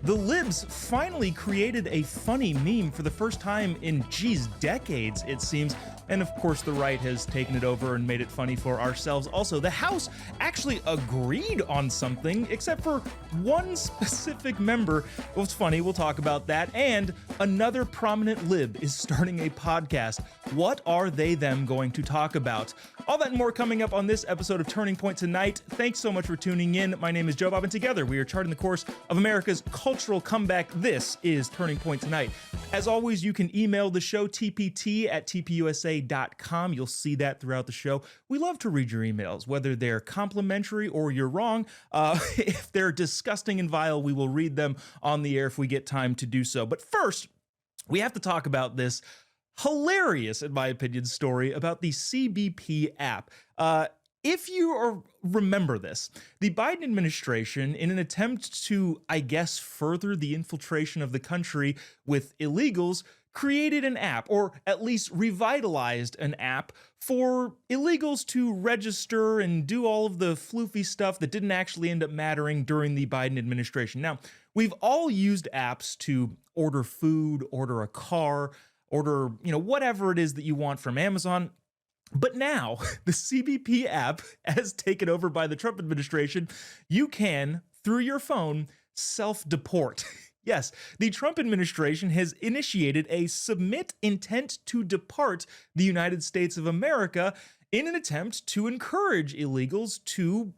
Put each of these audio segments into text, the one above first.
The libs finally created a funny meme for the first time in, decades, it seems. And of course, the right has taken it over and made it funny for ourselves. Also, the House actually agreed on something, except for one specific member. Well, it's funny, we'll talk about that. And another prominent lib is starting a podcast. What are they them going to talk about? All that and more coming up on this episode of Turning Point tonight. Thanks so much for tuning in. My name is Joe Bob, and together we are charting the course of America's cultural comeback. This is Turning Point Tonight. As always, you can email the show, tpt@tpusa.com. You'll see that throughout the show. We love to read your emails, whether they're complimentary or you're wrong. If they're disgusting and vile, we will read them on the air if we get time to do so. But first, we have to talk about this hilarious, in my opinion, story about the CBP app. If you remember this, the Biden administration, in an attempt to, I guess, further the infiltration of the country with illegals, created an app, or at least revitalized an app for illegals to register and do all of the floofy stuff that didn't actually end up mattering during the Biden administration. Now, we've all used apps to order food, order a car, order, whatever it is that you want from Amazon. But now the CBP app, as taken over by the Trump administration, you can, through your phone, self-deport. Yes, the Trump administration has initiated a submit intent to depart the United States of America in an attempt to encourage illegals to,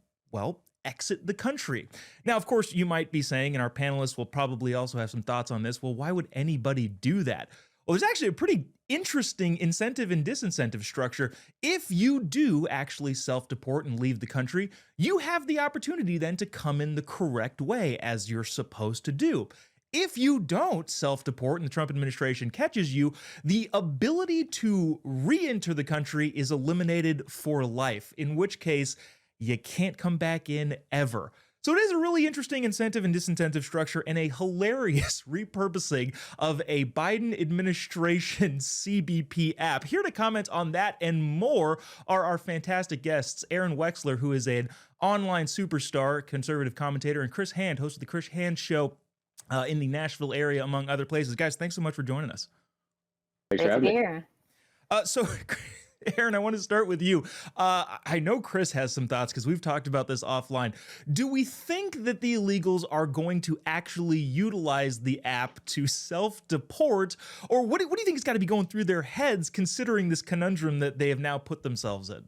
exit the country. Now, of course, you might be saying, and our panelists will probably also have some thoughts on this, well, why would anybody do that? Well, there's actually a pretty interesting incentive and disincentive structure. If you do actually self-deport and leave the country, you have the opportunity then to come in the correct way, as you're supposed to do. If you don't self-deport and the Trump administration catches you, the ability to re-enter the country is eliminated for life, in which case you can't come back in ever. So it is a really interesting incentive and disincentive structure and a hilarious repurposing of a Biden administration CBP app. Here to comment on that and more are our fantastic guests, Aaron Wexler, who is an online superstar, conservative commentator, and Chris Hand, host of the Chris Hand Show in the Nashville area, among other places. Guys, thanks so much for joining us. Thanks for having me. So Aaron, I want to start with you. I know Chris has some thoughts because we've talked about this offline. Do we think that the illegals are going to actually utilize the app to self-deport? Or what do you think has got to be going through their heads considering this conundrum that they have now put themselves in?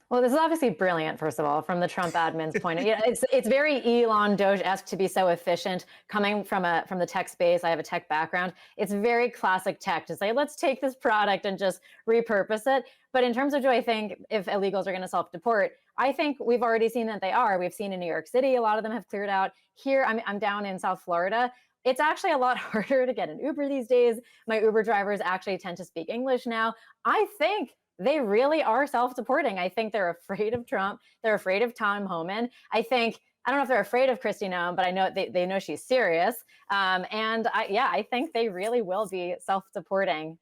Well, this is obviously brilliant, first of all, from the Trump admin's point of view. It's very Elon Doge-esque to be so efficient. Coming from the tech space, I have a tech background. It's very classic tech to say, let's take this product and just repurpose it. But in terms of, do I think if illegals are going to self-deport, I think we've already seen that they are. We've seen in New York City, a lot of them have cleared out. Here, I'm down in South Florida. It's actually a lot harder to get an Uber these days. My Uber drivers actually tend to speak English now. I think they really are self-deporting. I think they're afraid of Trump. They're afraid of Tom Homan. I don't know if they're afraid of Kristi Noem, but I know they know she's serious. I think they really will be self-deporting.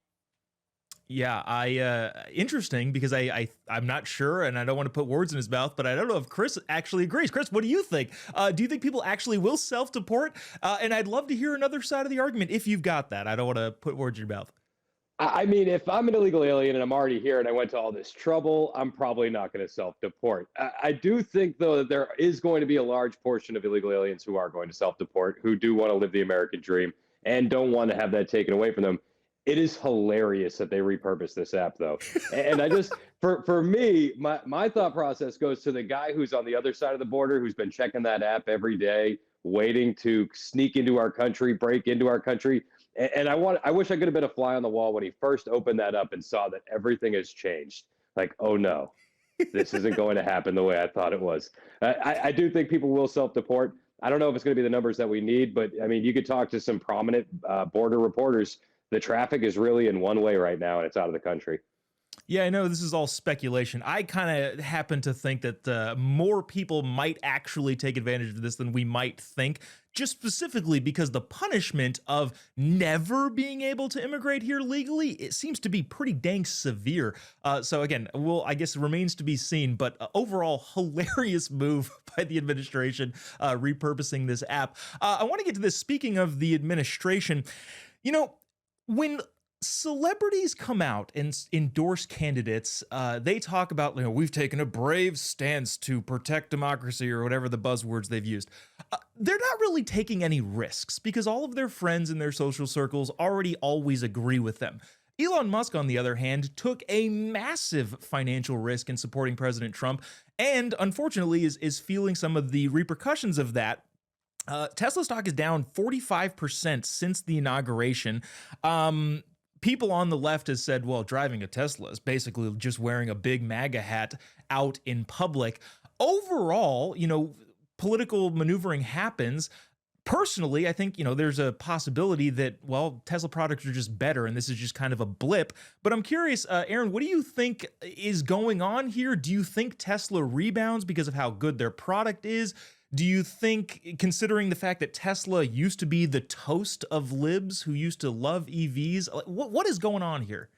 Yeah, interesting, because I'm not sure, and I don't want to put words in his mouth, but I don't know if Chris actually agrees. Chris, what do you think? Do you think people actually will self-deport? And I'd love to hear another side of the argument if you've got that. I don't want to put words in your mouth. I mean, if I'm an illegal alien and I'm already here and I went to all this trouble, I'm probably not going to self-deport. I do think, though, that there is going to be a large portion of illegal aliens who are going to self-deport, who do want to live the American dream and don't want to have that taken away from them. It is hilarious that they repurpose this app, though. And I just, for me, my thought process goes to the guy who's on the other side of the border, who's been checking that app every day, waiting to sneak into our country, break into our country. And I wish I could have been a fly on the wall when he first opened that up and saw that everything has changed. Like, oh no, this isn't going to happen the way I thought it was. I do think people will self-deport. I don't know if it's going to be the numbers that we need, but I mean, you could talk to some prominent border reporters. The traffic is really in one way right now, and it's out of the country. Yeah, I know this is all speculation. I kind of happen to think that more people might actually take advantage of this than we might think, just specifically because the punishment of never being able to immigrate here legally, it seems to be pretty dang severe. So again, well, I guess it remains to be seen, but overall, hilarious move by the administration repurposing this app. I want to get to this. Speaking of the administration, you know, when celebrities come out and endorse candidates, they talk about, we've taken a brave stance to protect democracy or whatever the buzzwords they've used. They're not really taking any risks because all of their friends in their social circles already always agree with them. Elon Musk, on the other hand, took a massive financial risk in supporting President Trump and unfortunately is feeling some of the repercussions of that. Tesla stock is down 45% since the inauguration. People on the left has said, well, driving a Tesla is basically just wearing a big MAGA hat out in public. Overall, political maneuvering happens. Personally, I think, there's a possibility that, well, Tesla products are just better and this is just kind of a blip. But I'm curious, Aaron, what do you think is going on here? Do you think Tesla rebounds because of how good their product is? Do you think, considering the fact that Tesla used to be the toast of libs who used to love EVs, what is going on here?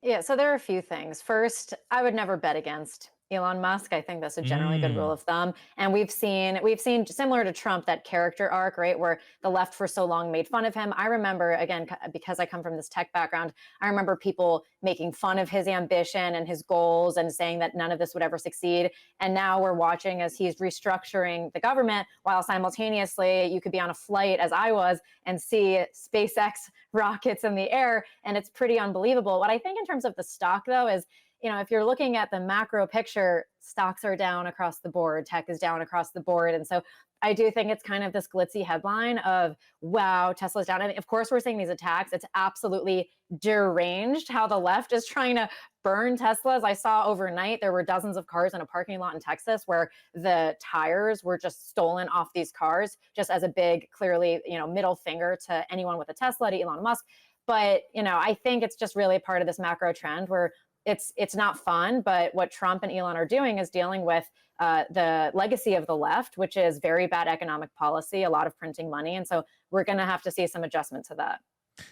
Yeah, so there are a few things. First, I would never bet against Elon Musk. I think that's a generally good rule of thumb. And we've seen similar to Trump, that character arc, right, where the left for so long made fun of him. I remember, again, because I come from this tech background, I remember people making fun of his ambition and his goals and saying that none of this would ever succeed. And now we're watching as he's restructuring the government while simultaneously you could be on a flight, as I was, and see SpaceX rockets in the air. And it's pretty unbelievable. What I think in terms of the stock, though, is if you're looking at the macro picture, stocks are down across the board, tech is down across the board. And so I do think it's kind of this glitzy headline of, wow, Tesla's down. And of course, we're seeing these attacks. It's absolutely deranged how the left is trying to burn Teslas. I saw overnight there were dozens of cars in a parking lot in Texas where the tires were just stolen off these cars, just as a big, clearly, middle finger to anyone with a Tesla, to Elon Musk. But, I think it's just really part of this macro trend where it's not fun, but what Trump and Elon are doing is dealing with the legacy of the left, which is very bad economic policy, a lot of printing money. And so we're going to have to see some adjustment to that.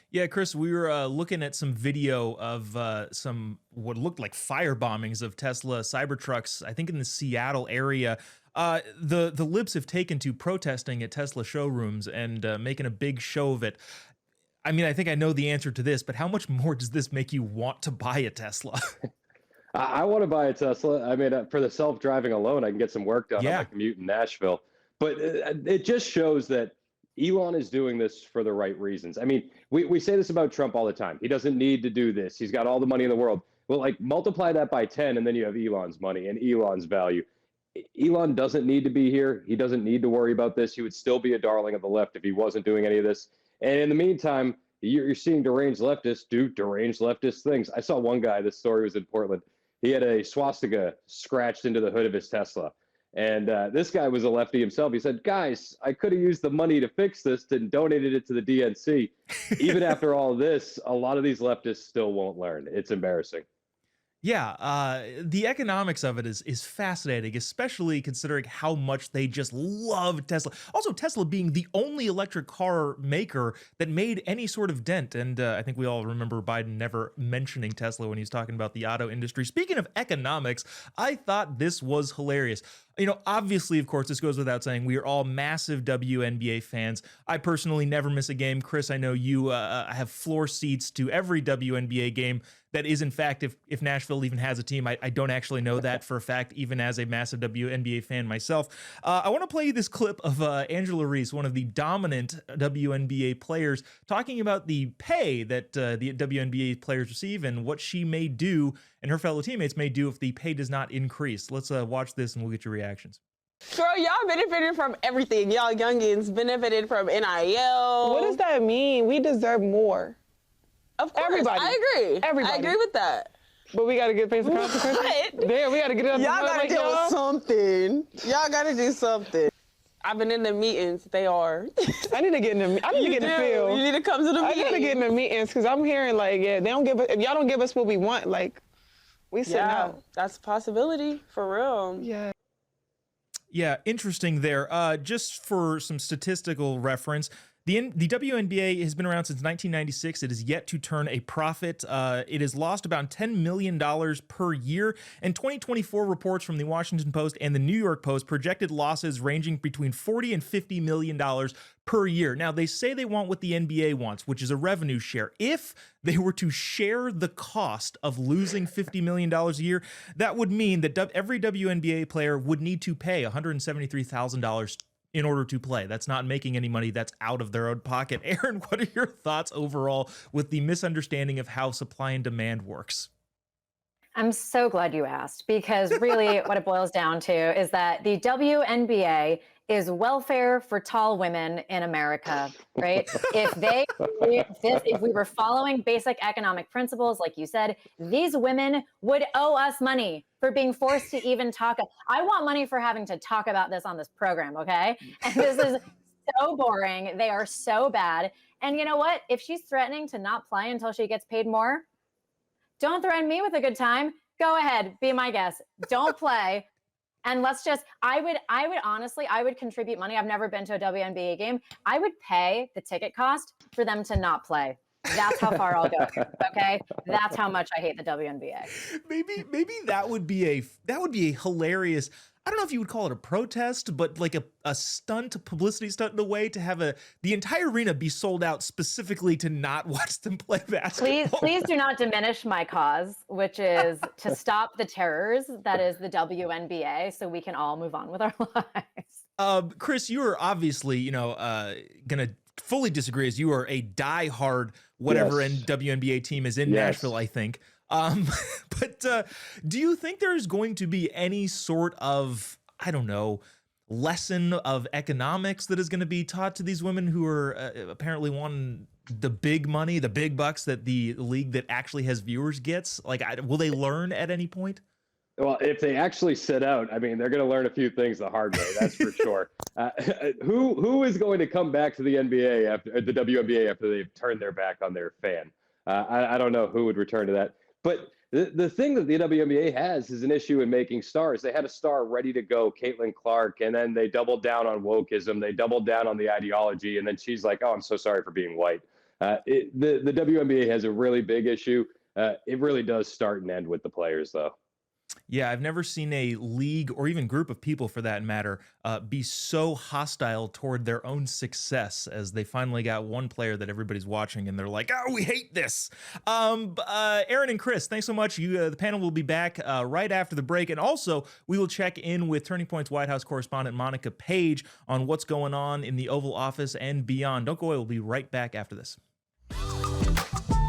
Yeah, Chris, we were looking at some video of some what looked like fire bombings of Tesla Cybertrucks, I think in the Seattle area. The libs have taken to protesting at Tesla showrooms and making a big show of it. I mean, I think I know the answer to this, but how much more does this make you want to buy a Tesla? I want to buy a Tesla. I mean, for the self-driving alone, I can get some work done on my commute in Nashville. But it just shows that Elon is doing this for the right reasons. I mean, we say this about Trump all the time. He doesn't need to do this. He's got all the money in the world. Well, multiply that by 10, and then you have Elon's money and Elon's value. Elon doesn't need to be here. He doesn't need to worry about this. He would still be a darling of the left if he wasn't doing any of this. And in the meantime, you're seeing deranged leftists do deranged leftist things. I saw one guy, this story was in Portland. He had a swastika scratched into the hood of his Tesla. And this guy was a lefty himself. He said, guys, I could have used the money to fix this and donated it to the DNC. Even after all this, a lot of these leftists still won't learn. It's embarrassing. Yeah, the economics of it is fascinating, especially considering how much they just love Tesla. Also, Tesla being the only electric car maker that made any sort of dent. And I think we all remember Biden never mentioning Tesla when he's talking about the auto industry. Speaking of economics, I thought this was hilarious. Obviously, of course, this goes without saying, we are all massive WNBA fans. I personally never miss a game. Chris, I know you have floor seats to every WNBA game. That is, in fact, if Nashville even has a team. I don't actually know that for a fact, even as a massive WNBA fan myself. I want to play you this clip of Angela Reese, one of the dominant WNBA players, talking about the pay that the WNBA players receive and what she may do and her fellow teammates may do if the pay does not increase. Let's watch this and we'll get your reactions. Girl, y'all benefited from everything. Y'all youngins benefited from NIL. What does that mean? We deserve more. Of course, everybody. I agree. Everybody. I agree with that. But we got to get paid some consequences. Damn, we got to get it up. Y'all got to do something. Y'all got to do something. I've been in the meetings. They are. I need to get in the. I need to get in the field. You need to come to the meeting. I got to get in the meetings because I'm hearing if y'all don't give us what we want, We sitting out. That's a possibility for real. Yeah. Yeah, interesting there. Just for some statistical reference, the WNBA has been around since 1996. It has yet to turn a profit. It has lost about $10 million per year. And 2024 reports from the Washington Post and the New York Post projected losses ranging between $40 and $50 million per year. Now, they say they want what the NBA wants, which is a revenue share. If they were to share the cost of losing $50 million a year, that would mean that every WNBA player would need to pay $173,000 in order to play. That's not making any money. That's out of their own pocket. Aaron, what are your thoughts overall with the misunderstanding of how supply and demand works? I'm so glad you asked, because really what it boils down to is that the WNBA is welfare for tall women in America, right? If we were following basic economic principles, like you said, these women would owe us money for being forced to even talk. I want money for having to talk about this on this program, okay? And this is so boring. They are so bad. And you know what? If she's threatening to not play until she gets paid more, don't threaten me with a good time. Go ahead, be my guest. Don't play. And let's just, I would contribute money. I've never been to a WNBA game. I would pay the ticket cost for them to not play. That's how far I'll go. Okay. That's how much I hate the WNBA. Maybe that would be a hilarious, I don't know if you would call it a protest, but like a stunt, a publicity stunt in a way, to have the entire arena be sold out specifically to not watch them play basketball. Please do not diminish my cause, which is to stop the terrors that is the WNBA, so we can all move on with our lives. Chris, you are obviously, gonna fully disagree, as you are a diehard whatever WNBA team is in Nashville, I think. But do you think there's going to be any sort of, I don't know, lesson of economics that is going to be taught to these women who are apparently wanting the big money, the big bucks that the league that actually has viewers gets? Like, will they learn at any point? Well, if they actually sit out, I mean, they're going to learn a few things the hard way. That's for sure. Who is going to come back to the NBA after the WNBA after they've turned their back on their fan? I don't know who would return to that. But the thing that the WNBA has is an issue in making stars. They had a star ready to go, Caitlin Clark, and then they doubled down on wokeism. They doubled down on the ideology, and then she's like, "Oh, I'm so sorry for being white." The WNBA has a really big issue. It really does start and end with the players, though. Yeah, I've never seen a league, or even group of people for that matter, be so hostile toward their own success as they finally got one player that everybody's watching and they're like, "Oh, we hate this." Aaron and Chris, thanks so much. The panel will be back right after the break. And also, we will check in with Turning Point's White House correspondent Monica Page on what's going on in the Oval Office and beyond. Don't go away. We'll be right back after this.